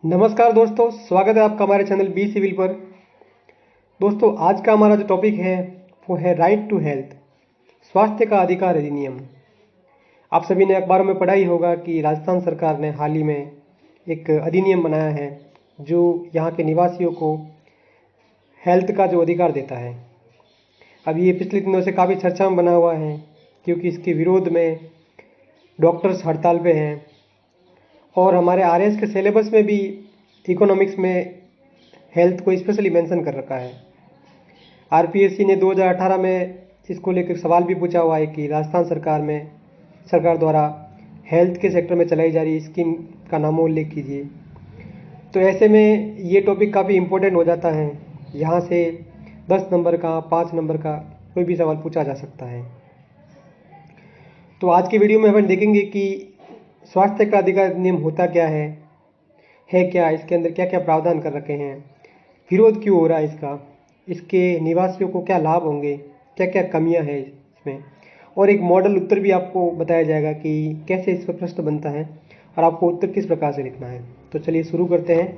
नमस्कार दोस्तों, स्वागत है आपका हमारे चैनल बी सिविल पर। दोस्तों, आज का हमारा जो टॉपिक है वो है राइट टू हेल्थ, स्वास्थ्य का अधिकार अधिनियम। आप सभी ने अखबारों में पढ़ा ही होगा कि राजस्थान सरकार ने हाल ही में एक अधिनियम बनाया है जो यहाँ के निवासियों को हेल्थ का जो अधिकार देता है। अब ये पिछले दिनों से काफ़ी चर्चा में बना हुआ है क्योंकि इसके विरोध में डॉक्टर्स हड़ताल पे हैं और हमारे आरएस के सिलेबस में भी इकोनॉमिक्स में हेल्थ को स्पेशली मेंशन कर रखा है। आरपीएससी ने 2018 में इसको लेकर सवाल भी पूछा हुआ है कि राजस्थान सरकार द्वारा हेल्थ के सेक्टर में चलाई जा रही स्कीम का नाम उल्लेख कीजिए। तो ऐसे में ये टॉपिक काफ़ी इम्पोर्टेंट हो जाता है। यहाँ से 10 नंबर का 5 नंबर का कोई भी सवाल पूछा जा सकता है। तो आज की वीडियो में हम देखेंगे कि स्वास्थ्य का अधिकार नियम होता क्या है क्या, इसके अंदर क्या क्या प्रावधान कर रखे हैं, विरोध क्यों हो रहा है इसका, इसके निवासियों को क्या लाभ होंगे, क्या क्या कमियां हैं इसमें, और एक मॉडल उत्तर भी आपको बताया जाएगा कि कैसे इस पर प्रश्न बनता है और आपको उत्तर किस प्रकार से लिखना है। तो चलिए शुरू करते हैं।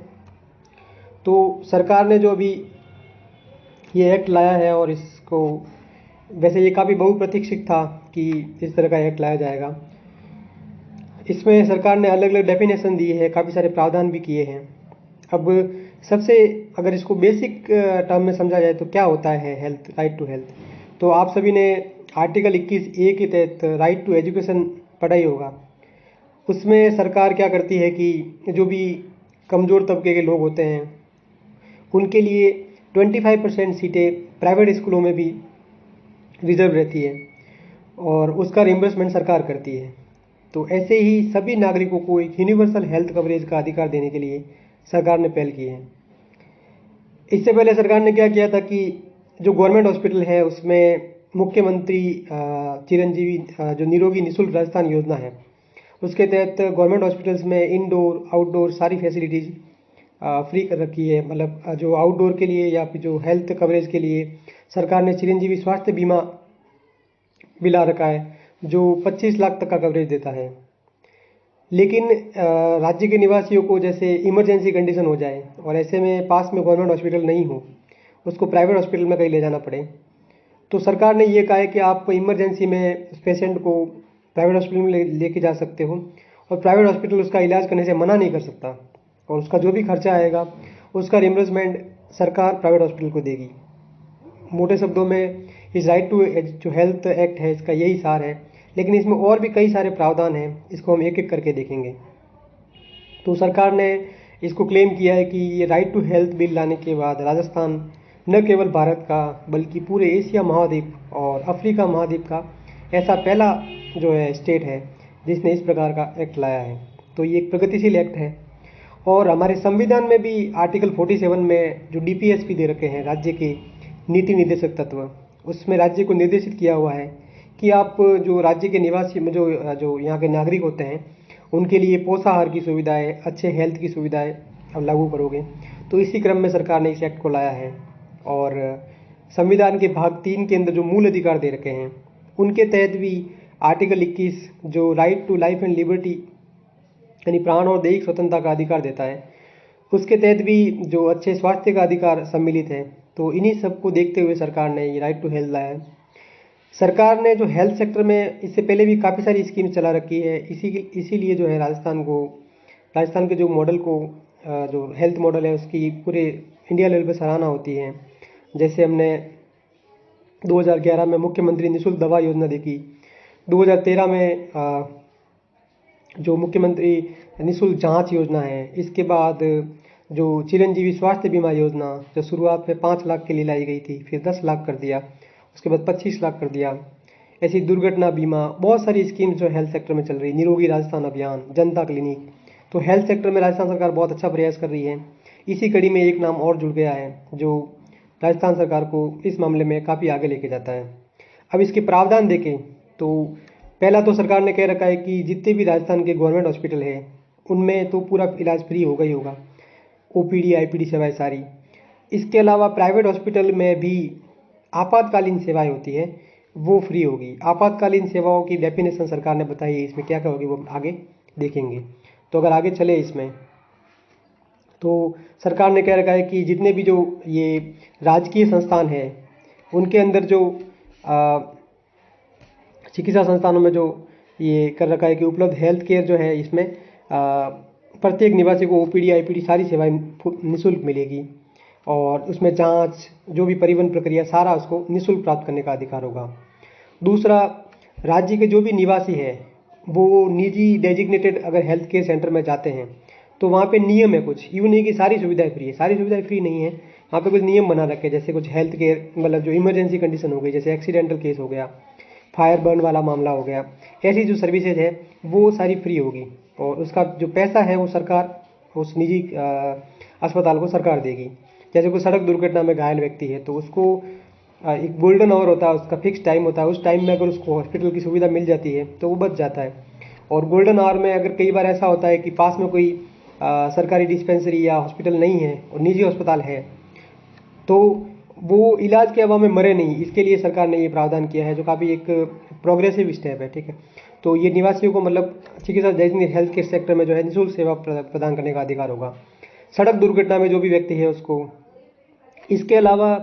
तो सरकार ने जो अभी ये एक्ट लाया है और इसको वैसे ये काफ़ी बहुप्रतीक्षित था कि इस तरह का एक्ट लाया जाएगा। इसमें सरकार ने अलग अलग डेफिनेशन दी है, काफ़ी सारे प्रावधान भी किए हैं। अब सबसे अगर इसको बेसिक टर्म में समझा जाए तो क्या होता है हेल्थ, राइट टू हेल्थ। तो आप सभी ने आर्टिकल 21A के तहत राइट टू एजुकेशन पढ़ा ही होगा। उसमें सरकार क्या करती है कि जो भी कमज़ोर तबके के लोग होते हैं उनके लिए 25% सीटें प्राइवेट स्कूलों में भी रिजर्व रहती है और उसका रिम्बर्समेंट सरकार करती है। तो ऐसे ही सभी नागरिकों को एक यूनिवर्सल हेल्थ कवरेज का अधिकार देने के लिए सरकार ने पहल की है। इससे पहले सरकार ने क्या किया था कि जो गवर्नमेंट हॉस्पिटल है उसमें मुख्यमंत्री चिरंजीवी जो निरोगी निःशुल्क राजस्थान योजना है उसके तहत गवर्नमेंट हॉस्पिटल्स में इंडोर आउटडोर सारी फैसिलिटीज़ फ्री कर रखी है। मतलब जो आउटडोर के लिए या फिर जो हेल्थ कवरेज के लिए सरकार ने चिरंजीवी स्वास्थ्य बीमा भी ला रखा है जो 25 लाख तक का कवरेज देता है। लेकिन राज्य के निवासियों को जैसे इमरजेंसी कंडीशन हो जाए और ऐसे में पास में गवर्नमेंट हॉस्पिटल नहीं हो, उसको प्राइवेट हॉस्पिटल में कहीं ले जाना पड़े, तो सरकार ने ये कहा है कि आप इमरजेंसी में उस पेशेंट को प्राइवेट हॉस्पिटल में लेके जा सकते हो और प्राइवेट हॉस्पिटल उसका इलाज करने से मना नहीं कर सकता और उसका जो भी खर्चा आएगा उसका रिम्बर्समेंट सरकार प्राइवेट हॉस्पिटल को देगी। मोटे शब्दों में इस राइट टू जो हेल्थ एक्ट है इसका यही सार है, लेकिन इसमें और भी कई सारे प्रावधान हैं, इसको हम एक एक करके देखेंगे। तो सरकार ने इसको क्लेम किया है कि ये राइट टू हेल्थ बिल लाने के बाद राजस्थान न केवल भारत का बल्कि पूरे एशिया महाद्वीप और अफ्रीका महाद्वीप का ऐसा पहला जो है स्टेट है जिसने इस प्रकार का एक्ट लाया है। तो ये एक प्रगतिशील एक्ट है और हमारे संविधान में भी आर्टिकल 47 में जो डीपीएसपी दे रखे हैं राज्य के नीति निर्देशक तत्व, उसमें राज्य को निर्देशित किया हुआ है कि आप जो राज्य के निवासी जो जो यहाँ के नागरिक होते हैं उनके लिए पोषाहार की सुविधाएं, अच्छे हेल्थ की सुविधाएं अब लागू करोगे। तो इसी क्रम में सरकार ने इस एक्ट को लाया है और संविधान के भाग 3 के अंदर जो मूल अधिकार दे रखे हैं उनके तहत भी आर्टिकल 21 जो right to life and liberty यानी प्राण और दैहिक स्वतंत्रता का अधिकार देता है उसके तहत भी जो अच्छे स्वास्थ्य का अधिकार सम्मिलित है। तो इन्हीं सबको देखते हुए सरकार ने ये राइट टू हेल्थ लाया है। सरकार ने जो हेल्थ सेक्टर में इससे पहले भी काफ़ी सारी स्कीम चला रखी है, इसीलिए जो है राजस्थान के जो मॉडल को जो हेल्थ मॉडल है उसकी पूरे इंडिया लेवल पर सराहना होती है। जैसे हमने 2011 में मुख्यमंत्री निःशुल्क दवा योजना देखी, 2013 में जो मुख्यमंत्री निःशुल्क जांच योजना है, इसके बाद जो चिरंजीवी स्वास्थ्य बीमा योजना जो शुरुआत में 5 लाख के लिए लाई गई थी फिर 10 लाख कर दिया, उसके बाद 25 लाख कर दिया। ऐसी दुर्घटना बीमा, बहुत सारी स्कीम्स जो हेल्थ सेक्टर में चल रही, निरोगी राजस्थान अभियान, जनता क्लिनिक। तो हेल्थ सेक्टर में राजस्थान सरकार बहुत अच्छा प्रयास कर रही है। इसी कड़ी में एक नाम और जुड़ गया है जो राजस्थान सरकार को इस मामले में काफ़ी आगे लेके जाता है। अब इसके प्रावधान देखें तो पहला तो सरकार ने कह रखा है कि जितने भी राजस्थान के गवर्नमेंट हॉस्पिटल है उनमें तो पूरा इलाज फ्री होगा ही होगा, ओपीडी आईपीडी सेवाएं सारी। इसके अलावा प्राइवेट हॉस्पिटल में भी आपातकालीन सेवाएं होती है वो फ्री होगी। आपातकालीन सेवाओं की डेफिनेशन सरकार ने बताई है, इसमें क्या क्या होगी वो आगे देखेंगे। तो अगर आगे चले इसमें तो सरकार ने कह रखा है कि जितने भी जो ये राजकीय संस्थान है उनके अंदर जो चिकित्सा संस्थानों में जो ये कर रखा है कि उपलब्ध हेल्थ केयर जो है इसमें प्रत्येक निवासी को ओपीडी आईपीडी सारी सेवाएं निःशुल्क मिलेगी और उसमें जांच जो भी परिवहन प्रक्रिया सारा उसको निःशुल्क प्राप्त करने का अधिकार होगा। दूसरा, राज्य के जो भी निवासी है वो निजी डेजिग्नेटेड अगर हेल्थ केयर सेंटर में जाते हैं तो वहाँ पे नियम है कुछ, यूँ नहीं कि सारी सुविधाएं फ्री है, सारी सुविधाएं फ्री नहीं है। वहाँ पे कुछ नियम बना रखे हैं, जैसे कुछ हेल्थ केयर मतलब जो इमरजेंसी कंडीशन हो गई, जैसे एक्सीडेंटल केस हो गया, फायर बर्न वाला मामला हो गया, ऐसी जो सर्विसेज है वो सारी फ्री होगी और उसका जो पैसा है वो सरकार उस निजी अस्पताल को सरकार देगी। जैसे कोई सड़क दुर्घटना में घायल व्यक्ति है तो उसको एक गोल्डन आवर होता है, उसका फिक्स टाइम होता है, उस टाइम में अगर उसको हॉस्पिटल की सुविधा मिल जाती है तो वो बच जाता है। और गोल्डन आवर में अगर कई बार ऐसा होता है कि पास में कोई सरकारी डिस्पेंसरी या हॉस्पिटल नहीं है और निजी अस्पताल है तो वो इलाज के अभाव में मरे नहीं, इसके लिए सरकार ने ये प्रावधान किया है जो काफ़ी एक प्रोग्रेसिव स्टेप है। ठीक है, तो ये निवासियों को मतलब चिकित्सा जैसे हेल्थ केयर सेक्टर में जो है निःशुल्क सेवा प्रदान करने का अधिकार होगा सड़क दुर्घटना में जो भी व्यक्ति है उसको। इसके अलावा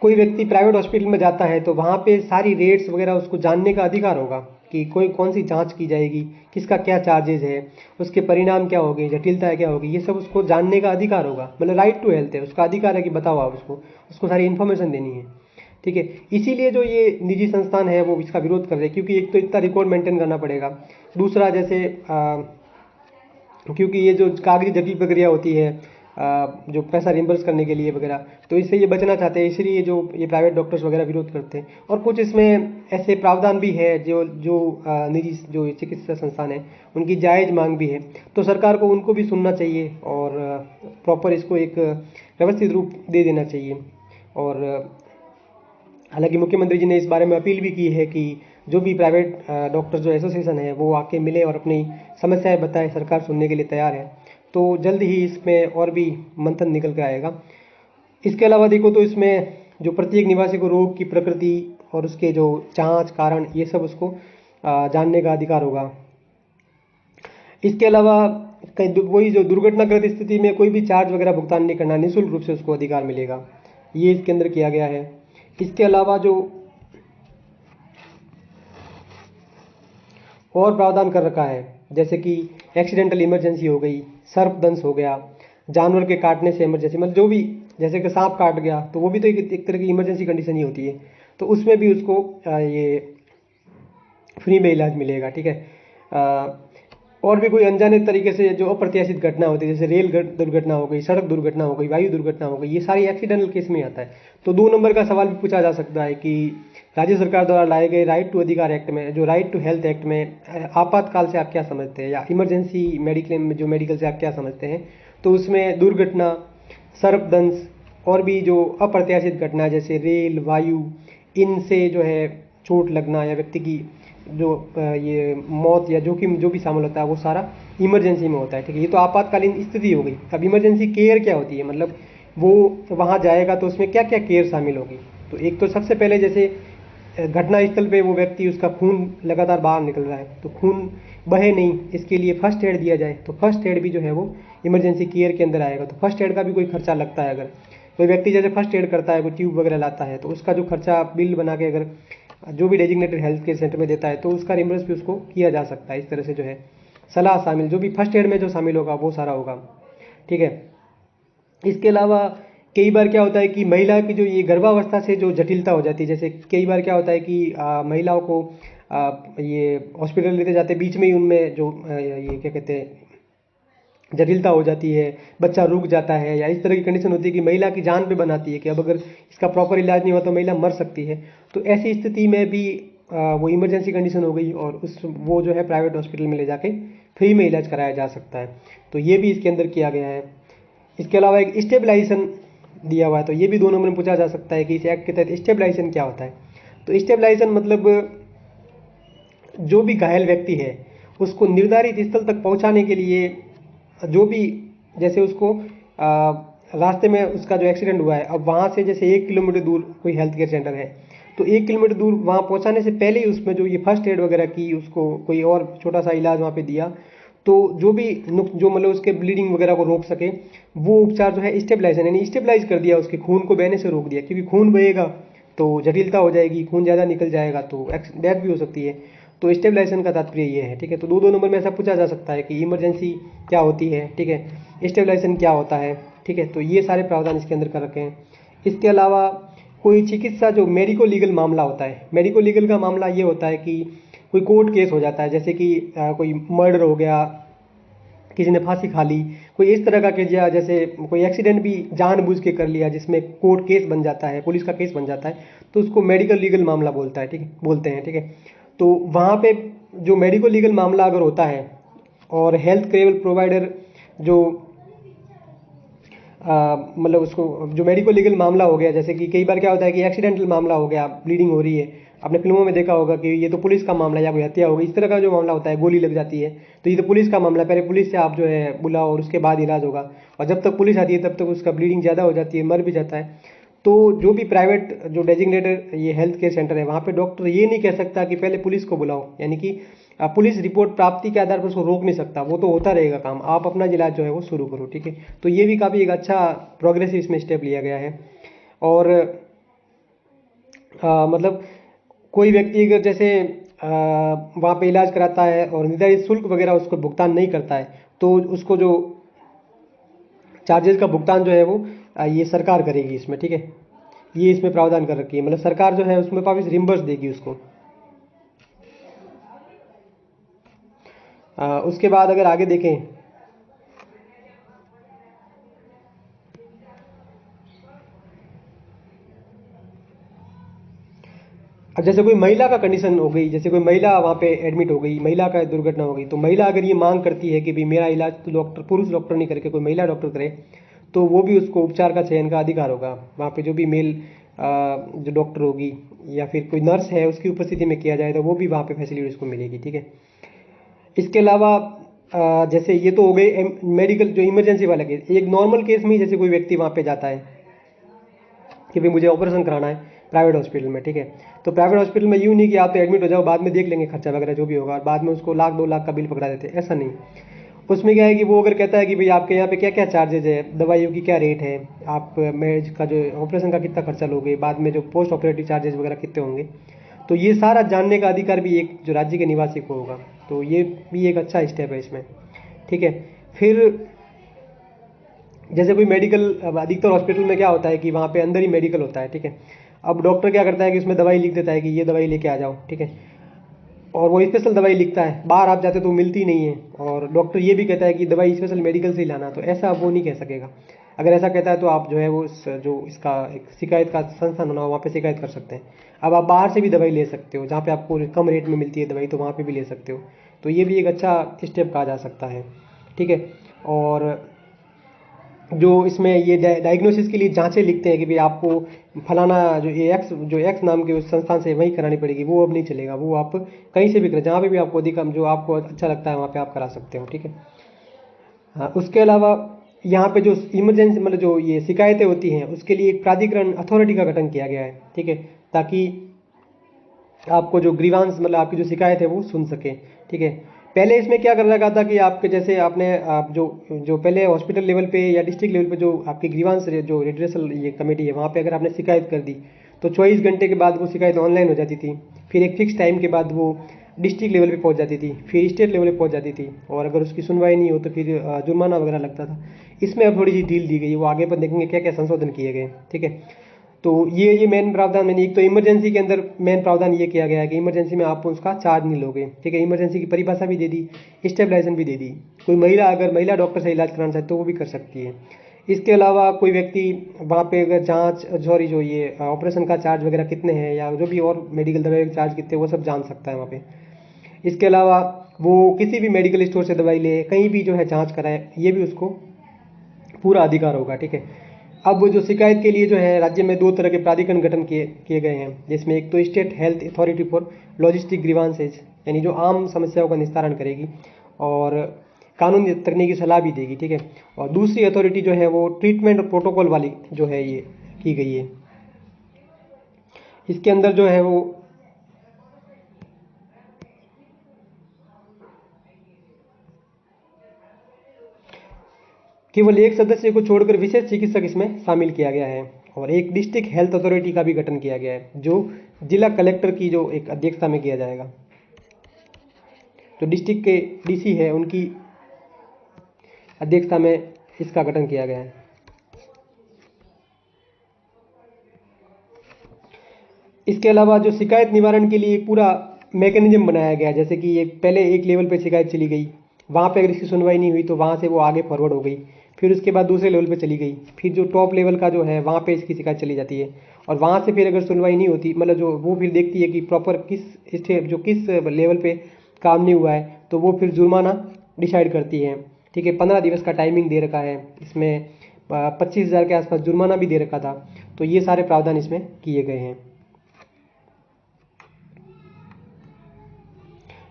कोई व्यक्ति प्राइवेट हॉस्पिटल में जाता है तो वहाँ पे सारी रेट्स वगैरह उसको जानने का अधिकार होगा कि कोई कौन सी जांच की जाएगी, किसका क्या चार्जेज है, उसके परिणाम क्या होगी, जटिलता क्या होगी, ये सब उसको जानने का अधिकार होगा। मतलब राइट टू हेल्थ है, उसका अधिकार है कि बताओ आप उसको सारी इन्फॉर्मेशन देनी है। ठीक है, इसीलिए जो ये निजी संस्थान है वो इसका विरोध कर रहे हैं क्योंकि एक तो इतना रिकॉर्ड मेंटेन करना पड़ेगा, दूसरा जैसे क्योंकि ये जो कागजी जटिल प्रक्रिया होती है जो पैसा रिम्बर्स करने के लिए वगैरह, तो इससे ये बचना चाहते हैं, इसलिए जो ये प्राइवेट डॉक्टर्स वगैरह विरोध करते हैं। और कुछ इसमें ऐसे प्रावधान भी है जो जो निजी जो चिकित्सा संस्थान है उनकी जायज़ मांग भी है, तो सरकार को उनको भी सुनना चाहिए और प्रॉपर इसको एक व्यवस्थित रूप दे देना चाहिए। और हालांकि मुख्यमंत्री जी ने इस बारे में अपील भी की है कि जो भी प्राइवेट डॉक्टर जो एसोसिएशन है वो आके मिले और अपनी समस्याएं बताएं, सरकार सुनने के लिए तैयार है। तो जल्द ही इसमें और भी मंथन निकल कर आएगा। इसके अलावा देखो तो इसमें जो प्रत्येक निवासी को रोग की प्रकृति और उसके जो जांच कारण ये सब उसको जानने का अधिकार होगा। इसके अलावा कहीं वही जो दुर्घटनाग्रस्त स्थिति में कोई भी चार्ज वगैरह भुगतान नहीं करना, निःशुल्क रूप से उसको अधिकार मिलेगा, ये इसके अंदर किया गया है। इसके अलावा जो और प्रावधान कर रखा है जैसे कि एक्सीडेंटल इमरजेंसी हो गई, सर्पदंश हो गया, जानवर के काटने से इमरजेंसी, मतलब जो भी जैसे कि सांप काट गया तो वो भी तो एक तरह की इमरजेंसी कंडीशन ही होती है, तो उसमें भी उसको ये फ्री में इलाज मिलेगा। ठीक है, और भी कोई अनजाने तरीके से जो अप्रत्याशित घटना होती है जैसे रेल दुर्घटना हो गई, सड़क दुर्घटना हो गई, वायु दुर्घटना हो गई, ये सारी एक्सीडेंटल केस में आता है। तो 2 नंबर का सवाल भी पूछा जा सकता है कि राज्य सरकार द्वारा लाए गए राइट टू अधिकार एक्ट में, जो राइट टू हेल्थ एक्ट में आपातकाल से आप क्या समझते हैं या इमरजेंसी मेडिक्लेम में जो मेडिकल से आप क्या समझते हैं। तो उसमें दुर्घटना, सर्पदंश और भी जो अप्रत्याशित घटना जैसे रेल, वायु, इनसे जो है चोट लगना या व्यक्ति की जो ये मौत या जोखिम जो भी शामिल होता है वो सारा इमरजेंसी में होता है। ठीक है, ये तो आपातकालीन स्थिति हो गई। अब इमरजेंसी केयर क्या होती है, मतलब वो वहाँ जाएगा तो उसमें क्या क्या केयर शामिल होगी। तो एक तो सबसे पहले जैसे घटना स्थल पे वो व्यक्ति उसका खून लगातार बाहर निकल रहा है तो खून बहे नहीं, इसके लिए फर्स्ट एड दिया जाए, तो फर्स्ट एड भी जो है वो इमरजेंसी केयर के अंदर आएगा। तो फर्स्ट एड का भी कोई खर्चा लगता है, अगर कोई व्यक्ति जैसे फर्स्ट एड करता है, कोई ट्यूब वगैरह लाता है तो उसका जो खर्चा बिल बना के अगर जो भी डेजिग्नेटेड हेल्थ केयर सेंटर में देता है तो उसका रिम्बर्स भी उसको किया जा सकता है। इस तरह से जो है सलाह शामिल, जो भी फर्स्ट एड में जो शामिल होगा वो सारा होगा। ठीक है, इसके अलावा कई बार क्या होता है कि महिला की जो ये गर्भावस्था से जो जटिलता हो जाती है, जैसे कई बार क्या होता है कि महिलाओं को ये हॉस्पिटल लेते जाते बीच में ही उनमें जो ये क्या कहते हैं जटिलता हो जाती है, बच्चा रुक जाता है या इस तरह की कंडीशन होती है कि महिला की जान पे बनाती है कि अब अगर इसका प्रॉपर इलाज नहीं हुआ तो महिला मर सकती है। तो ऐसी स्थिति में भी वो इमरजेंसी कंडीशन हो गई और वो जो है प्राइवेट हॉस्पिटल में ले जाके फ्री में इलाज कराया जा सकता है, तो ये भी इसके अंदर किया गया है। इसके अलावा एक स्टेबलाइजेशन दिया हुआ है, तो ये भी 2 नंबर में पूछा जा सकता है कि इस एक्ट के तहत स्टेबलाइजेशन क्या होता है। तो स्टेबलाइजेशन मतलब जो भी घायल व्यक्ति है उसको निर्धारित स्थल तक पहुंचाने के लिए जो भी जैसे उसको रास्ते में उसका जो एक्सीडेंट हुआ है, अब वहाँ से जैसे 1 किलोमीटर दूर कोई हेल्थ केयर सेंटर है तो 1 किलोमीटर दूर वहाँ पहुँचाने से पहले ही उसमें जो ये फर्स्ट एड वगैरह की, उसको कोई और छोटा सा इलाज वहाँ पे दिया, तो जो भी जो मतलब उसके ब्लीडिंग वगैरह को रोक सके वो उपचार जो है स्टेबलाइजर, यानी स्टेबलाइज कर दिया, उसके खून को बहने से रोक दिया, क्योंकि खून बहेगा तो जटिलता हो जाएगी, खून ज़्यादा निकल जाएगा तो डेथ भी हो सकती है। तो स्टेबलाइजेशन का तात्पर्य ये है, ठीक है। तो दो नंबर में ऐसा पूछा जा सकता है कि इमरजेंसी क्या होती है, ठीक है, स्टेबलाइजेशन क्या होता है, ठीक है। तो ये सारे प्रावधान इसके अंदर कर रखे हैं। इसके अलावा कोई चिकित्सा जो मेडिको लीगल मामला होता है, मेडिको लीगल का मामला ये होता है कि कोई कोर्ट केस हो जाता है, जैसे कि कोई मर्डर हो गया, किसी ने फांसी खा ली, कोई इस तरह का केस, या जैसे कोई एक्सीडेंट भी जानबूझ के कर लिया जिसमें कोर्ट केस बन जाता है, पुलिस का केस बन जाता है, तो उसको मेडिकल लीगल मामला बोलता है, ठीक है, बोलते हैं, ठीक है। तो वहाँ पे जो मेडिकल लीगल मामला अगर होता है और हेल्थ केयर प्रोवाइडर जो मतलब उसको जो मेडिको लीगल मामला हो गया, जैसे कि कई बार क्या होता है कि एक्सीडेंटल मामला हो गया, ब्लीडिंग हो रही है, आपने फिल्मों में देखा होगा कि ये तो पुलिस का मामला है या कोई हत्या हो गई, इस तरह का जो मामला होता है, गोली लग जाती है, तो ये तो पुलिस का मामला है, पहले पुलिस से आप जो है बुलाओ और उसके बाद इलाज होगा, और जब तक पुलिस आती है तब तक उसका ब्लीडिंग ज़्यादा हो जाती है, मर भी जाता है। तो जो भी प्राइवेट जो डेजिग्नेटेड ये हेल्थ केयर सेंटर है, वहाँ पे डॉक्टर ये नहीं कह सकता कि पहले पुलिस को बुलाओ, यानी कि पुलिस रिपोर्ट प्राप्ति के आधार पर उसको रोक नहीं सकता, वो तो होता रहेगा काम, आप अपना इलाज जो है वो शुरू करो, ठीक है। तो ये भी काफ़ी एक अच्छा प्रोग्रेसिव इसमें स्टेप लिया गया है। और मतलब कोई व्यक्ति अगर जैसे वहाँ पे इलाज कराता है और निर्धारित शुल्क वगैरह उसको भुगतान नहीं करता है, तो उसको जो चार्जेस का भुगतान जो है वो ये सरकार करेगी इसमें, ठीक है। ये इसमें प्रावधान कर रखी है, मतलब सरकार जो है उसमें वापस रिम्बर्स देगी उसको। उसके बाद अगर आगे देखें, अब जैसे कोई महिला का कंडीशन हो गई, जैसे कोई महिला वहाँ पे एडमिट हो गई, महिला का दुर्घटना हो गई, तो महिला अगर ये मांग करती है कि भाई मेरा इलाज तो डॉक्टर, पुरुष डॉक्टर नहीं करके कोई महिला डॉक्टर करे, तो वो भी उसको उपचार का चयन का अधिकार होगा। वहाँ पे जो भी मेल जो डॉक्टर होगी या फिर कोई नर्स है उसकी उपस्थिति में किया जाए, तो वो भी वहाँ पे फैसिलिटी उसको मिलेगी, ठीक है। इसके अलावा जैसे ये तो हो गए मेडिकल जो इमरजेंसी वाला केस। एक नॉर्मल केस में जैसे कोई व्यक्ति वहाँ पे जाता है कि भाई मुझे ऑपरेशन कराना है प्राइवेट हॉस्पिटल में, ठीक है, तो प्राइवेट हॉस्पिटल में यूँ नहीं कि आप तो एडमिट हो जाओ, बाद में देख लेंगे खर्चा वगैरह जो भी होगा, और बाद में उसको 1 लाख 2 लाख का बिल पकड़ा देते हैं, ऐसा नहीं। उसमें क्या है कि वो अगर कहता है कि भाई आपके यहाँ पे क्या क्या चार्जेज है, दवाइयों की क्या रेट है, आप मेज का जो ऑपरेशन का कितना खर्चा लोगे, बाद में जो पोस्ट ऑपरेटिव चार्जेस वगैरह कितने होंगे, तो ये सारा जानने का अधिकार भी एक जो राज्य के निवासी को होगा। तो ये भी एक अच्छा स्टेप है इसमें, ठीक है। फिर जैसे कोई मेडिकल, अब अधिकतर हॉस्पिटल में क्या होता है कि वहाँ पे अंदर ही मेडिकल होता है, ठीक है। अब डॉक्टर क्या करता है कि उसमें दवाई लिख देता है कि ये दवाई लेके आ जाओ, ठीक है, और वो स्पेशल दवाई लिखता है, बाहर आप जाते तो मिलती नहीं है, और डॉक्टर ये भी कहता है कि दवाई स्पेशल मेडिकल से ही लाना, तो ऐसा वो नहीं कह सकेगा। अगर ऐसा कहता है तो आप जो है वो जो इसका एक शिकायत का संस्थान होना वहाँ पे शिकायत कर सकते हैं। अब आप बाहर से भी दवाई ले सकते हो, जहाँ पे आपको कम रेट में मिलती है दवाई, तो वहाँ पे भी ले सकते हो। तो ये भी एक अच्छा स्टेप कहा जा सकता है, ठीक है। और जो इसमें ये डायग्नोसिस के लिए जांचें लिखते हैं कि भाई आपको फलाना जो एक्स नाम के उस संस्थान से वहीं करानी पड़ेगी, वो अब नहीं चलेगा, वो आप कहीं से भी करें, जहाँ पे भी आपको अधिक जो आपको अच्छा लगता है वहाँ पे आप करा सकते हो, ठीक है। हाँ, उसके अलावा यहाँ पे जो इमरजेंसी मतलब जो ये शिकायतें होती हैं उसके लिए एक प्राधिकरण अथॉरिटी का गठन किया गया है, ठीक है, ताकि आपको जो ग्रीवांस मतलब आपकी जो शिकायत है वो सुन सके, ठीक है। पहले इसमें क्या कर रखा था कि आपके जैसे आपने आप जो जो पहले हॉस्पिटल लेवल पे या डिस्ट्रिक्ट लेवल पे जो आपकी ग्रीवांस जो रिड्रेसल ये कमेटी है, वहाँ पे अगर आपने शिकायत कर दी तो 24 घंटे के बाद वो शिकायत ऑनलाइन हो जाती थी, फिर एक फिक्स टाइम के बाद वो डिस्ट्रिक्ट लेवल पे पहुंच जाती थी, फिर स्टेट लेवल पे पहुंच जाती थी, और अगर उसकी सुनवाई नहीं हो तो फिर जुर्माना वगैरह लगता था। इसमें अब थोड़ी सी ढील दी गई, वो आगे पर देखेंगे क्या क्या संशोधन किए गए, ठीक है। तो ये मेन प्रावधान मैंने एक तो इमरजेंसी के अंदर मेन प्रावधान ये किया गया है कि इमरजेंसी में आप उसका चार्ज नहीं लोगे, ठीक है। इमरजेंसी की परिभाषा भी दे दी, स्टेबलाइजेशन भी दे दी। कोई महिला अगर महिला डॉक्टर से इलाज कराना चाहे तो वो भी कर सकती है। इसके अलावा कोई व्यक्ति वहाँ पे अगर जांच सॉरी जो ये ऑपरेशन का चार्ज वगैरह कितने हैं या जो भी और मेडिकल दवाई के चार्ज कितने, वो सब जान सकता है वहाँ पे। इसके अलावा वो किसी भी मेडिकल स्टोर से दवाई ले, कहीं भी जो है जांच कराए, ये भी उसको पूरा अधिकार होगा, ठीक है। अब जो शिकायत के लिए जो है राज्य में 2 तरह के प्राधिकरण गठन किए किए गए हैं, जिसमें एक तो state health authority for logistic grievances, यानी जो आम समस्याओं का निस्तारण करेगी और कानूनी तकनीकी सलाह भी देगी, ठीक है। और दूसरी अथॉरिटी जो है वो ट्रीटमेंट और प्रोटोकॉल वाली जो है ये की गई है। इसके अंदर जो है वो केवल एक सदस्य को छोड़कर विशेष चिकित्सक इसमें शामिल किया गया है और एक डिस्ट्रिक्ट हेल्थ अथॉरिटी का भी गठन किया गया है जो जिला कलेक्टर की जो एक अध्यक्षता में किया जाएगा। जो डिस्ट्रिक्ट के डीसी है उनकी अध्यक्षता में इसका गठन किया गया है। इसके अलावा जो शिकायत निवारण के लिए एक पूरा मैकेनिज्म बनाया गया, जैसे कि ये पहले एक लेवल पे शिकायत चली गई, वहाँ पे अगर इसकी सुनवाई नहीं हुई तो वहाँ से वो आगे फॉरवर्ड हो गई, फिर उसके बाद दूसरे लेवल पे चली गई, फिर जो टॉप लेवल का जो है वहाँ पे इसकी शिकायत चली जाती है और वहाँ से फिर अगर सुनवाई नहीं होती, मतलब जो वो फिर देखती है कि प्रॉपर किस लेवल पे काम नहीं हुआ है, तो वो फिर जुर्माना डिसाइड करती है। ठीक है, 15 दिवस का टाइमिंग दे रखा है इसमें, 25,000 के आसपास जुर्माना भी दे रखा था। तो ये सारे प्रावधान इसमें किए गए हैं।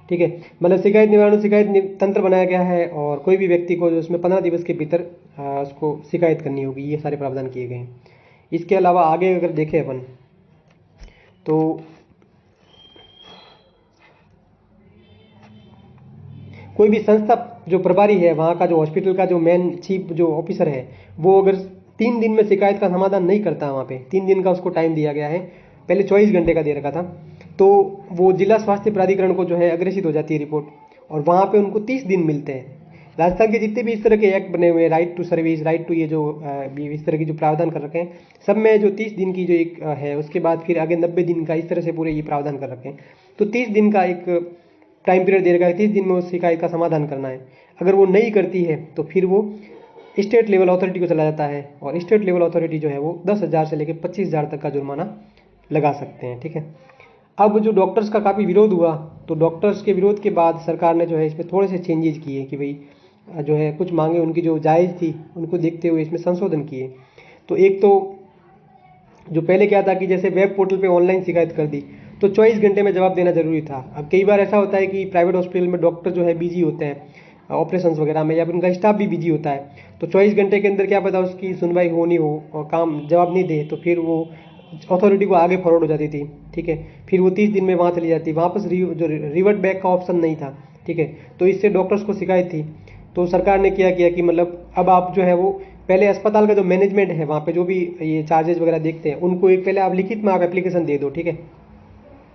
ठीक है, मतलब शिकायत निवारण तंत्र बनाया गया है और कोई भी व्यक्ति को जो उसमें 15 दिवस के भीतर उसको शिकायत करनी होगी, ये सारे प्रावधान किए गए हैं। इसके अलावा आगे अगर देखें अपन तो कोई भी संस्था जो प्रभारी है, वहाँ का जो हॉस्पिटल का जो मेन चीफ जो ऑफिसर है, वो अगर 3 दिन में शिकायत का समाधान नहीं करता, वहाँ पे 3 दिन का उसको टाइम दिया गया है, पहले 24 घंटे का दे रखा था, तो वो जिला स्वास्थ्य प्राधिकरण को जो है अग्रेसित हो जाती है रिपोर्ट और वहाँ पे उनको 30 दिन मिलते हैं। राजस्थान के जितने भी इस तरह के एक्ट बने हुए हैं, right to service, right to ये जो इस तरह की जो प्रावधान कर रखे हैं, सब में जो 30 दिन की जो एक है, उसके बाद फिर आगे 90 दिन का, इस तरह से पूरे ये प्रावधान कर रखे हैं। तो 30 दिन का एक टाइम पीरियड दे रखा है, 30 दिन में उस शिकायत का समाधान करना है। अगर वो नहीं करती है तो फिर वो स्टेट लेवल अथॉरिटी को चला जाता है और स्टेट लेवल अथॉरिटी जो है वो 10,000 से लेकर 25,000 तक का जुर्माना लगा सकते हैं। ठीक है, अब जो डॉक्टर्स का काफ़ी विरोध हुआ, तो डॉक्टर्स के विरोध के बाद सरकार ने जो है इसमें थोड़े से चेंजेस किए कि भाई जो है कुछ मांगे उनकी जो जायज़ थी उनको देखते हुए इसमें संशोधन किए। तो एक तो जो पहले क्या था कि जैसे वेब पोर्टल पे ऑनलाइन शिकायत कर दी तो 24 घंटे में जवाब देना जरूरी था। अब कई बार ऐसा होता है कि प्राइवेट हॉस्पिटल में डॉक्टर जो है बिजी होते हैं ऑपरेशंस वगैरह में, या फिर उनका स्टाफ भी बिजी होता है, तो 24 घंटे के अंदर क्या पता उसकी सुनवाई हो नहीं हो और काम जवाब नहीं दे, तो फिर वो अथॉरिटी को आगे फॉरवर्ड हो जाती थी। ठीक है, फिर वो 30 दिन में वहाँ चली जाती, वापस जो रिवर्ट बैक का ऑप्शन नहीं था। ठीक है, तो इससे डॉक्टर्स को शिकायत थी। तो सरकार ने क्या किया कि मतलब अब आप जो है वो पहले अस्पताल का जो मैनेजमेंट है, वहाँ पे जो भी ये चार्जेस वगैरह देखते हैं, उनको एक पहले आप लिखित में आप एप्लीकेशन दे दो। ठीक है,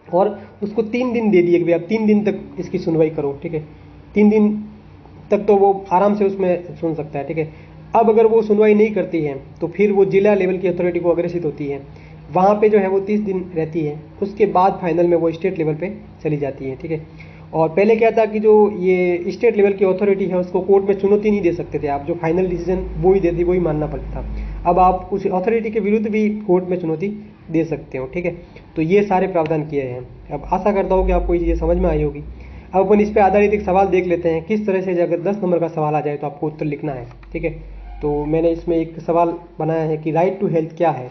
और उसको 3 दिन दे दिए कि भाई आप 3 दिन तक इसकी सुनवाई करो। ठीक है, 3 दिन तक तो वो आराम से उसमें सुन सकता है। ठीक है, अब अगर वो सुनवाई नहीं करती है तो फिर वो जिला लेवल की अथॉरिटी को अग्रेसित होती है, वहाँ पे जो है वो 30 दिन रहती है, उसके बाद फाइनल में वो स्टेट लेवल पे चली जाती है। ठीक है, और पहले क्या था कि जो ये स्टेट लेवल की अथॉरिटी है उसको कोर्ट में चुनौती नहीं दे सकते थे आप, जो फाइनल डिसीजन वो ही देती, वही मानना पड़ता था। अब आप उस अथॉरिटी के विरुद्ध भी कोर्ट में चुनौती दे सकते हो। ठीक है, तो ये सारे प्रावधान किए हैं। अब आशा करता हूँ कि आपको ये चीज़ें समझ में आई होगी। अब अपन इस पर आधारित एक सवाल देख लेते हैं, किस तरह से अगर 10 नंबर का सवाल आ जाए तो आपको उत्तर लिखना है। ठीक है, तो मैंने इसमें एक सवाल बनाया है कि राइट टू हेल्थ क्या है,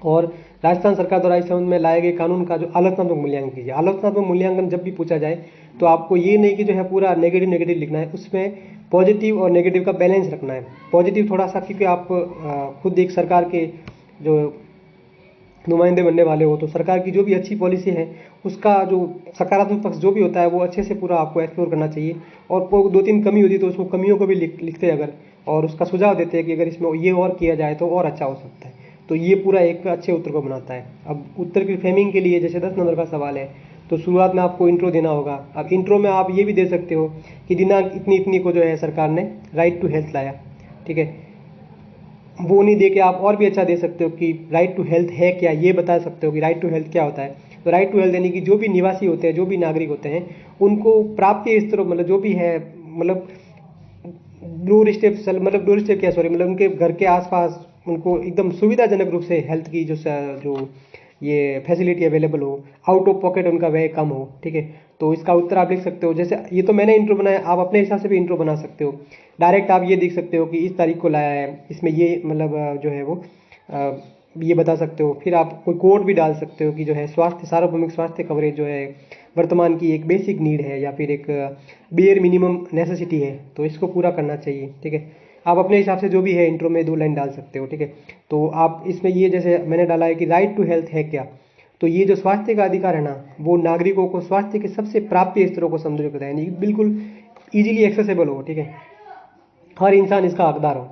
और राजस्थान सरकार द्वारा इस संबंध में लाए गए कानून का जो आलोचनात्मक मूल्यांकन कीजिए। आलोचनात्मक मूल्यांकन जब भी पूछा जाए तो आपको ये नहीं कि जो है पूरा नेगेटिव नेगेटिव लिखना है, उसमें पॉजिटिव और नेगेटिव का बैलेंस रखना है। पॉजिटिव थोड़ा सा, क्योंकि आप खुद एक सरकार के जो नुमाइंदे बनने वाले हो, तो सरकार की जो भी अच्छी पॉलिसी है उसका जो सकारात्मक पक्ष जो भी होता है वो अच्छे से पूरा आपको एक्सप्लोर करना चाहिए, और कोई 2-3 कमी होती है तो उसको कमियों को भी लिखते अगर, और उसका सुझाव देते हैं कि अगर इसमें ये और किया जाए तो और अच्छा हो सकता है। तो ये पूरा एक अच्छे उत्तर को बनाता है। अब उत्तर की फ्रेमिंग के लिए जैसे 10 नंबर का सवाल है तो शुरुआत में आपको इंट्रो देना होगा। अब इंट्रो में आप ये भी दे सकते हो कि दिनांक इतनी इतनी को जो है सरकार ने राइट टू हेल्थ लाया। ठीक है, वो नहीं दे के आप और भी अच्छा दे सकते हो कि राइट टू हेल्थ है क्या, ये बता सकते हो कि राइट टू हेल्थ क्या होता है। तो राइट टू हेल्थ यानी कि जो भी निवासी होते हैं, जो भी नागरिक होते हैं, उनको प्राप्ति स्तर, मतलब जो भी है, मतलब डोर स्टेप, मतलब डोर स्टेप क्या, सॉरी, मतलब उनके घर के आसपास उनको एकदम सुविधाजनक रूप से हेल्थ की जो ये फैसिलिटी अवेलेबल हो, आउट ऑफ पॉकेट उनका व्यय कम हो। ठीक है, तो इसका उत्तर आप लिख सकते हो। जैसे ये तो मैंने इंट्रो बनाया, आप अपने हिसाब से भी इंट्रो बना सकते हो। डायरेक्ट आप ये देख सकते हो कि इस तारीख को लाया है, इसमें ये मतलब जो है वो ये बता सकते हो। फिर आप कोई कोड भी डाल सकते हो कि जो है स्वास्थ्य, सार्वभौमिक स्वास्थ्य कवरेज जो है वर्तमान की एक बेसिक नीड है या फिर एक बेयर मिनिमम नेसेसिटी है, तो इसको पूरा करना चाहिए। ठीक है, आप अपने हिसाब से जो भी है इंट्रो में 2 लाइन डाल सकते हो। ठीक है, तो आप इसमें ये जैसे मैंने डाला है कि राइट टू हेल्थ है क्या, तो ये जो स्वास्थ्य का अधिकार है ना, वो नागरिकों को स्वास्थ्य के सबसे प्राप्य स्तरों को संतुलित करता है, यानी बिल्कुल इजीली एक्सेसिबल हो। ठीक है, हर इंसान इसका हकदार हो।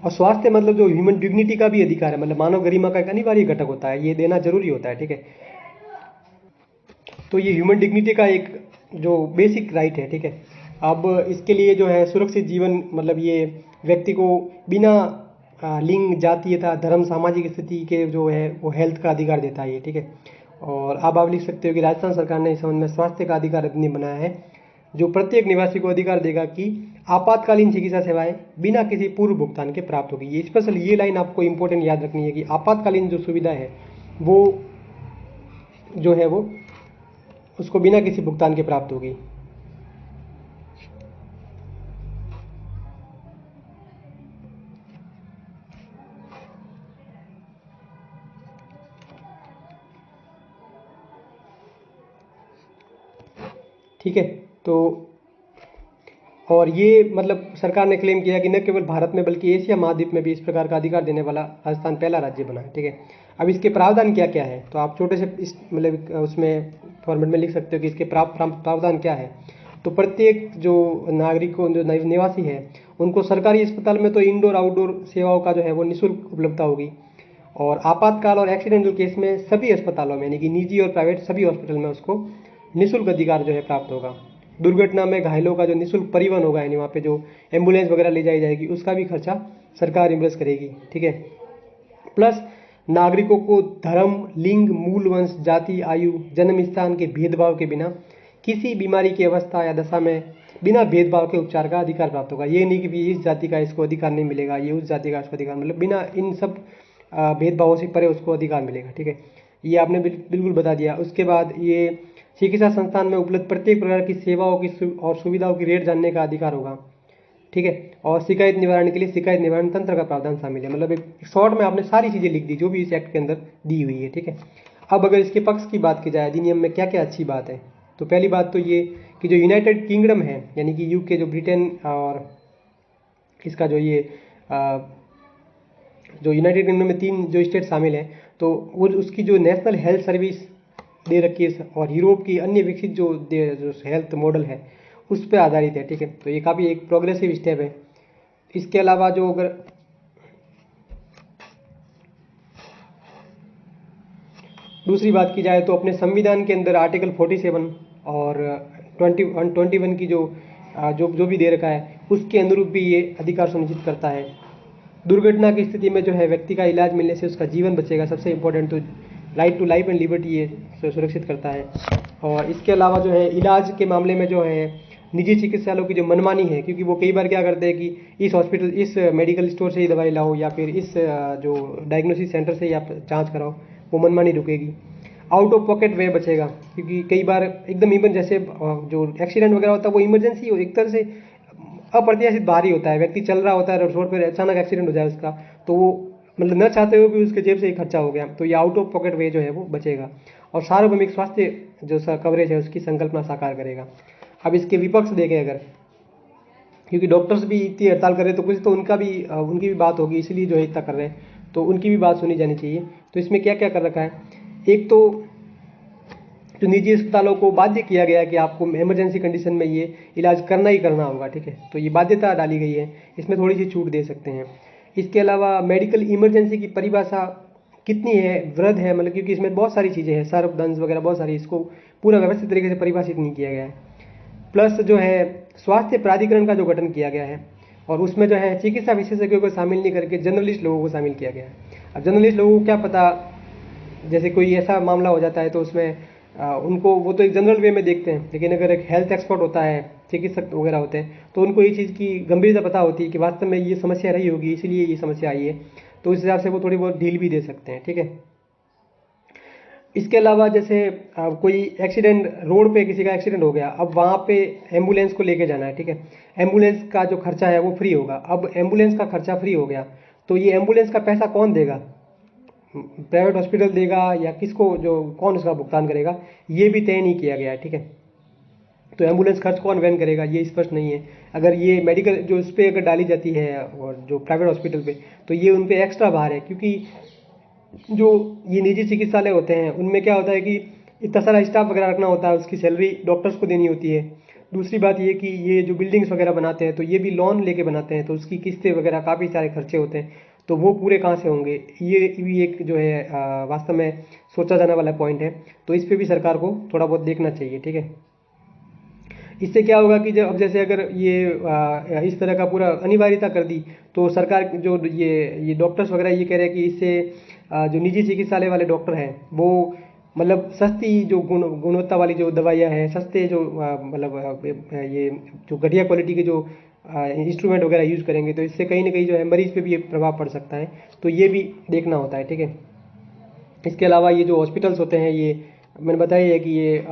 और स्वास्थ्य मतलब जो ह्यूमन डिग्निटी का भी अधिकार है, मतलब मानव गरिमा का एक अनिवार्य घटक होता है, ये देना जरूरी होता है, ठीक है। तो ये ह्यूमन डिग्निटी का एक जो बेसिक राइट है, ठीक है। अब इसके लिए जो है सुरक्षित जीवन, मतलब ये व्यक्ति को बिना लिंग, जातीयता, धर्म, सामाजिक स्थिति के जो है वो हेल्थ का अधिकार देता है ये, ठीक है। और अब आप लिख सकते हो कि राजस्थान सरकार ने इस संबंध में स्वास्थ्य का अधिकार अधिनियम बनाया है, जो प्रत्येक निवासी को अधिकार देगा कि आपातकालीन चिकित्सा सेवाएं बिना किसी पूर्व भुगतान के प्राप्त होगी। ये स्पेशल ये लाइन आपको इंपॉर्टेंट याद रखनी है कि आपातकालीन जो सुविधा है वो जो है वो उसको बिना किसी भुगतान के प्राप्त होगी। ठीक है। तो और ये मतलब सरकार ने क्लेम किया कि न केवल भारत में बल्कि एशिया महाद्वीप में भी इस प्रकार का अधिकार देने वाला राजस्थान पहला राज्य बना है, ठीक है। अब इसके प्रावधान क्या क्या है, तो आप छोटे से इस मतलब उसमें फॉर्मेट में लिख सकते हो कि इसके प्रावधान क्या है। तो प्रत्येक जो नागरिकों, जो निवासी है, उनको सरकारी अस्पताल में तो इंडोर आउटडोर सेवाओं का जो है वो निःशुल्क उपलब्धता होगी। और आपातकाल और एक्सीडेंटल केस में सभी अस्पतालों में, यानी कि निजी और प्राइवेट सभी हॉस्पिटल में उसको निःशुल्क अधिकार जो है प्राप्त होगा। दुर्घटना में घायलों का जो निःशुल्क परिवहन होगा, यानी वहाँ पे जो एम्बुलेंस वगैरह ले जाई जाएगी, उसका भी खर्चा सरकार रिम्बर्स करेगी, ठीक है। प्लस नागरिकों को धर्म, लिंग, मूल वंश, जाति, आयु, जन्म स्थान के भेदभाव के बिना किसी बीमारी की अवस्था या दशा में बिना भेदभाव के उपचार का अधिकार प्राप्त होगा। ये नहीं कि इस जाति का इसको अधिकार नहीं मिलेगा, ये उस जाति का इसको अधिकार, मतलब बिना इन सब भेदभावों से परे उसको अधिकार मिलेगा, ठीक है। ये आपने बिल्कुल बता दिया। उसके बाद ये चिकित्सा संस्थान में उपलब्ध प्रत्येक प्रकार की सेवाओं की और सुविधाओं की रेट जानने का अधिकार होगा, ठीक है। और शिकायत निवारण के लिए शिकायत निवारण तंत्र का प्रावधान शामिल है। मतलब एक शॉर्ट में आपने सारी चीज़ें लिख दी जो भी इस एक्ट के अंदर दी हुई है, ठीक है। अब अगर इसके पक्ष की बात की जाए, अधिनियम में क्या क्या अच्छी बात है, तो पहली बात तो ये कि जो यूनाइटेड किंगडम है, यानी कि यूके, जो ब्रिटेन और इसका जो ये जो यूनाइटेड किंगडम में 3 जो स्टेट शामिल हैं, तो वो उसकी जो नेशनल हेल्थ सर्विस दे रखी है, और यूरोप की अन्य विकसित जो हेल्थ मॉडल है उस पर आधारित है, ठीक है। तो ये काफ़ी एक प्रोग्रेसिव स्टेप है। इसके अलावा जो अगर दूसरी बात की जाए तो अपने संविधान के अंदर आर्टिकल 47 और 21 की जो भी दे रखा है उसके अनुरूप भी ये अधिकार सुनिश्चित करता है। दुर्घटना की स्थिति में जो है व्यक्ति का इलाज मिलने से उसका जीवन बचेगा, सबसे इंपॉर्टेंट तो right to life and liberty ये सुरक्षित करता है। और इसके अलावा जो है इलाज के मामले में जो है निजी चिकित्सालयों की जो मनमानी है, क्योंकि वो कई बार क्या करते हैं कि इस हॉस्पिटल, इस मेडिकल स्टोर से ही दवाई लाओ या फिर इस जो डायग्नोसिस सेंटर से ही आप जांच कराओ, वो मनमानी रुकेगी। आउट ऑफ पॉकेट वे बचेगा, क्योंकि कई बार एकदम इमरजेंसी, जैसे जो एक्सीडेंट वगैरह होता है वो इमरजेंसी हो, एक तरह से अप्रत्याशित बाहरी होता है, व्यक्ति चल रहा होता है रोड पर, अचानक एक्सीडेंट हो जाए उसका, तो वो मतलब न चाहते हुए भी उसके जेब से ही खर्चा हो गया, तो ये आउट ऑफ पॉकेट वे जो है वो बचेगा। और सार्वभौमिक स्वास्थ्य जो कवरेज है उसकी संकल्पना साकार करेगा। अब इसके विपक्ष देखें अगर, क्योंकि डॉक्टर्स भी इतनी हड़ताल कर रहे हैं तो कुछ तो उनकी भी बात होगी, इसलिए जो है इतना कर रहे हैं, तो उनकी भी बात सुनी जानी चाहिए। तो इसमें क्या क्या कर रखा है, एक तो जो निजी अस्पतालों को बाध्य किया गया है कि आपको इमरजेंसी कंडीशन में ये इलाज करना ही करना होगा, ठीक है। तो ये बाध्यता डाली गई है, इसमें थोड़ी सी छूट दे सकते हैं। इसके अलावा मेडिकल इमरजेंसी की परिभाषा कितनी है, वृहद है, मतलब क्योंकि इसमें बहुत सारी चीज़ें हैं, सर्वदंश वगैरह बहुत सारी, इसको पूरा व्यवस्थित तरीके से परिभाषित नहीं किया गया है। प्लस जो है स्वास्थ्य प्राधिकरण का जो गठन किया गया है, और उसमें जो है चिकित्सा विशेषज्ञों को शामिल नहीं करके जनरलिस्ट लोगों को शामिल किया गया है। अब जनरलिस्ट लोगों को क्या पता, जैसे कोई ऐसा मामला हो जाता है तो उसमें उनको, वो तो एक जनरल वे में देखते हैं, लेकिन अगर एक हेल्थ एक्सपर्ट होता है, चिकित्सक वगैरह होते हैं, तो उनको ये चीज़ की गंभीरता पता होती है कि वास्तव में ये समस्या रही होगी, इसलिए ये समस्या आई है, तो उस हिसाब से वो थोड़ी बहुत ढील भी दे सकते हैं, ठीक है। इसके अलावा जैसे कोई एक्सीडेंट, रोड पे किसी का एक्सीडेंट हो गया, अब वहाँ पे एम्बुलेंस को लेके जाना है, ठीक है। एम्बुलेंस का जो खर्चा है वो फ्री होगा। अब एम्बुलेंस का खर्चा फ्री हो गया तो ये एम्बुलेंस का पैसा कौन देगा, प्राइवेट हॉस्पिटल देगा या किसको, जो कौन उसका भुगतान करेगा, ये भी तय नहीं किया गया है, ठीक है। तो एम्बुलेंस खर्च कौन वहन करेगा ये स्पष्ट नहीं है। अगर ये मेडिकल जो उस पर अगर डाली जाती है और जो प्राइवेट हॉस्पिटल पे, तो ये उन पर एक्स्ट्रा भार है, क्योंकि जो ये निजी चिकित्सालय होते हैं उनमें क्या होता है कि इतना सारा स्टाफ वगैरह रखना होता है, उसकी सैलरी डॉक्टर्स को देनी होती है, दूसरी बात ये कि ये जो बिल्डिंग्स वगैरह बनाते हैं तो ये भी लोन लेके बनाते हैं, तो उसकी किस्तें वगैरह काफ़ी सारे खर्चे होते हैं, तो वो पूरे कहाँ से होंगे, ये भी एक जो है वास्तव में सोचा जाने वाला पॉइंट है। तो इस पे भी सरकार को थोड़ा बहुत देखना चाहिए, ठीक है। इससे क्या होगा कि जब अब जैसे अगर ये इस तरह का पूरा अनिवार्यता कर दी, तो सरकार जो ये डॉक्टर्स वगैरह ये कह रहे हैं कि इससे जो निजी चिकित्सालय वाले डॉक्टर हैं वो मतलब सस्ती जो गुणवत्ता वाली जो दवाइयाँ हैं, सस्ते जो मतलब ये जो घटिया क्वालिटी के जो इंस्ट्रूमेंट वगैरह यूज़ करेंगे, तो इससे कहीं ना कहीं जो है मरीज पे भी ये प्रभाव पड़ सकता है, तो ये भी देखना होता है, ठीक है। इसके अलावा ये जो हॉस्पिटल्स होते हैं, ये मैंने बताया है कि ये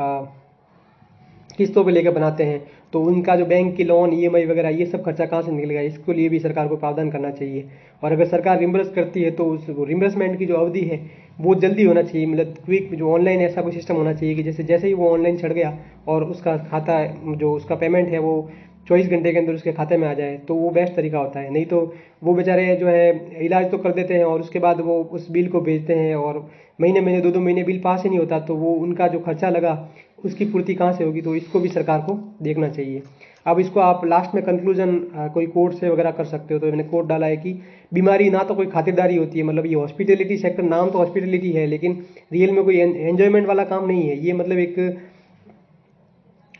किस्तों पे लेकर बनाते हैं, तो उनका जो बैंक की लोन ईएमआई वगैरह ये सब खर्चा कहाँ से निकलेगा, इसके लिए भी सरकार को प्रावधान करना चाहिए। और अगर सरकार रिम्बर्स करती है तो उस रिम्बर्समेंट की जो अवधि है वो जल्दी होना चाहिए, मतलब क्विक जो ऑनलाइन ऐसा कोई सिस्टम होना चाहिए कि जैसे जैसे ही वो ऑनलाइन चढ़ गया और उसका खाता जो उसका पेमेंट है वो 24 घंटे के अंदर उसके खाते में आ जाए, तो वो बेस्ट तरीका होता है। नहीं तो वो बेचारे जो है इलाज तो कर देते हैं और उसके बाद वो उस बिल को भेजते हैं और महीने महीने 2-2 महीने बिल पास ही नहीं होता, तो वो उनका जो खर्चा लगा उसकी पूर्ति कहाँ से होगी, तो इसको भी सरकार को देखना चाहिए। अब इसको आप लास्ट में कंक्लूजन कोई कोर्ट से वगैरह कर सकते हो, तो मैंने कोर्ट डाला है कि बीमारी ना तो कोई खातिरदारी होती है, मतलब ये हॉस्पिटैलिटी सेक्टर नाम तो हॉस्पिटैलिटी है लेकिन रियल में कोई एंजॉयमेंट वाला काम नहीं है, ये मतलब एक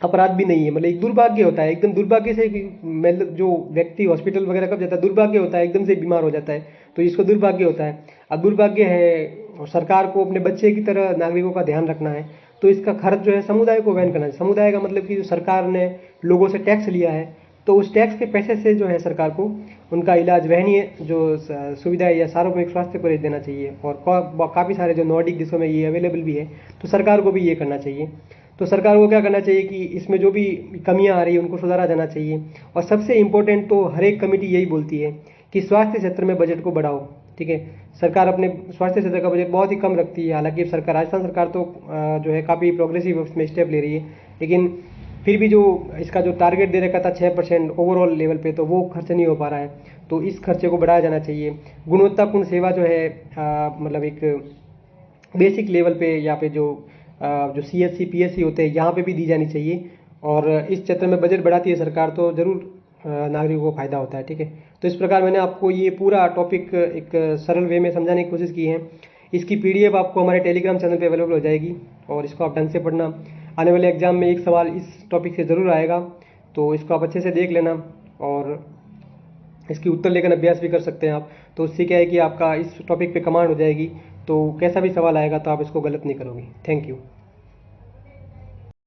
अपराध भी नहीं है, मतलब एक दुर्भाग्य होता है, एकदम दुर्भाग्य से मतलब जो व्यक्ति हॉस्पिटल वगैरह कब जाता है दुर्भाग्य होता है, एकदम से बीमार हो जाता है, तो इसको दुर्भाग्य होता है। अब दुर्भाग्य है और सरकार को अपने बच्चे की तरह नागरिकों का ध्यान रखना है, तो इसका खर्च जो है समुदाय को वहन करना है। समुदाय का मतलब कि जो सरकार ने लोगों से टैक्स लिया है, तो उस टैक्स के पैसे से जो है सरकार को उनका इलाज वहनीय जो सुविधाएं या सार्वजनिक स्वास्थ्य को देना चाहिए, और काफ़ी सारे जो नॉर्डिक देशों में ये अवेलेबल भी है, तो सरकार को भी ये करना चाहिए। तो सरकार को क्या करना चाहिए कि इसमें जो भी कमियां आ रही है उनको सुधारा जाना चाहिए। और सबसे इम्पोर्टेंट तो हर एक कमेटी यही बोलती है कि स्वास्थ्य क्षेत्र में बजट को बढ़ाओ, ठीक है। सरकार अपने स्वास्थ्य क्षेत्र का बजट बहुत ही कम रखती है, हालांकि सरकार राजस्थान सरकार तो जो है काफ़ी प्रोग्रेसिव उसमें स्टेप ले रही है, लेकिन फिर भी जो इसका जो टारगेट दे रखा था 6% ओवरऑल लेवल पे, तो वो खर्च नहीं हो पा रहा है, तो इस खर्चे को बढ़ाया जाना चाहिए। गुणवत्तापूर्ण सेवा जो है मतलब एक बेसिक लेवल पे यहाँ पे जो सीएससी पीएससी होते हैं यहाँ पे भी दी जानी चाहिए, और इस क्षेत्र में बजट बढ़ाती है सरकार तो ज़रूर नागरिकों को फायदा होता है, ठीक है। तो इस प्रकार मैंने आपको ये पूरा टॉपिक एक सरल वे में समझाने की कोशिश की है। इसकी पीडीएफ आपको हमारे टेलीग्राम चैनल पे अवेलेबल हो जाएगी, और इसको आप ढंग से पढ़ना। आने वाले एग्जाम में एक सवाल इस टॉपिक से ज़रूर आएगा, तो इसको आप अच्छे से देख लेना और इसकी उत्तर लेखन अभ्यास भी कर सकते हैं आप। तो उससे क्या है कि आपका इस टॉपिक पे कमांड हो जाएगी, तो कैसा भी सवाल आएगा तो आप इसको गलत नहीं करोगे। Thank you.